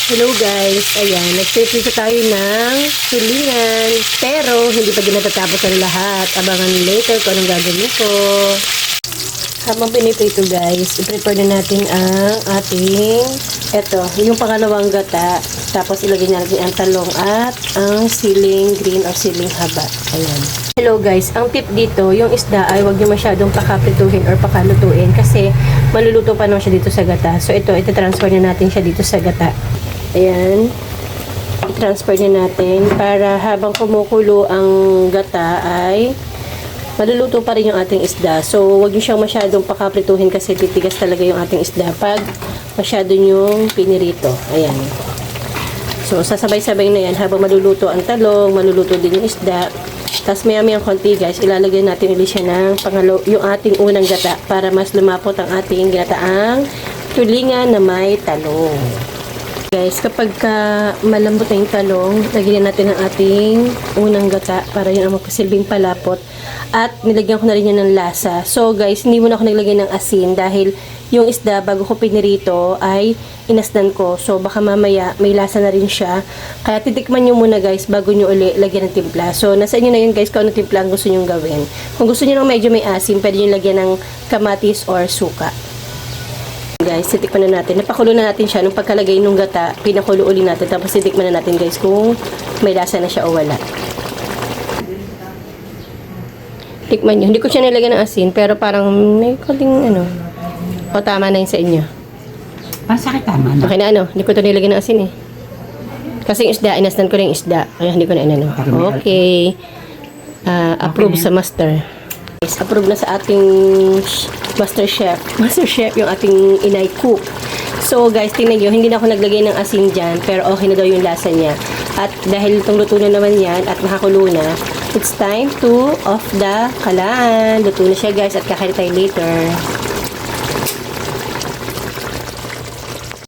Hello guys, ayan, nagpiprito tayo ng tulingan, pero hindi pa din natatapos ang lahat. Abangan later kung anong gagawin ko. Habang piniprito guys, i-prepare na natin ang ating, yung pangalawang gata, tapos ilagay natin ang talong at ang siling green or siling haba. Ayan. Hello guys, ang tip dito, yung isda ay huwag nyo masyadong pakaprituhin or pakalutuin kasi maluluto pa naman siya dito sa gata. So ito, iti-transfer na natin siya dito sa gata. Ayan. I-transfer na natin para habang kumukulo ang gata ay maluluto pa rin yung ating isda. So, huwag nyo siyang masyadong pakaprituhin kasi titigas talaga yung ating isda pag masyado nyong pinirito. Ayan. So, sasabay-sabay na yan habang maluluto ang talong, maluluto din yung isda. Tapos maya-maya konti guys, ilalagay natin ulit siya ng yung ating unang gata para mas lumapot ang ating ginataang tulingan na may talong. Guys, kapag malambot na yung talong, lagyan natin ang ating unang gata para yun ang magkasilbing palapot. At nilagyan ko na rin yan ng lasa. So guys, hindi muna ako naglagay ng asin dahil yung isda bago ko pinirito ay inasdan ko. So baka mamaya may lasa na rin siya. Kaya titikman nyo muna guys bago nyo uli lagyan ng timpla. So nasa inyo na yun guys kung ano timpla ang gusto nyo gawin. Kung gusto nyo ng medyo may asin, pwede nyo lagyan ng kamatis or suka. Guys, titikman na natin. Napakulo na natin siya nung pagkalagay nung gata. Pinakulo uli natin. Tapos titikman na natin guys kung may lasa na siya o wala. Tikman nyo. Hindi ko siya nilagyan ng asin pero parang may konting O tama na yun sa inyo. Masakit tama na. Okay na hindi ko ito nilagyan ng asin eh. Kasi yung isda, inasdan ko na yung isda. Kaya hindi ko na Okay. Approve sa master. Guys, approve na sa ating master chef yung ating inay cook. So guys, tingnan nyo, hindi na ako naglagay ng asin dyan, pero okay na daw yung lasa niya. At dahil itong luto na naman yan at nakakulo na, it's time to off the kalan. Luto na siya guys at kakain tayo later.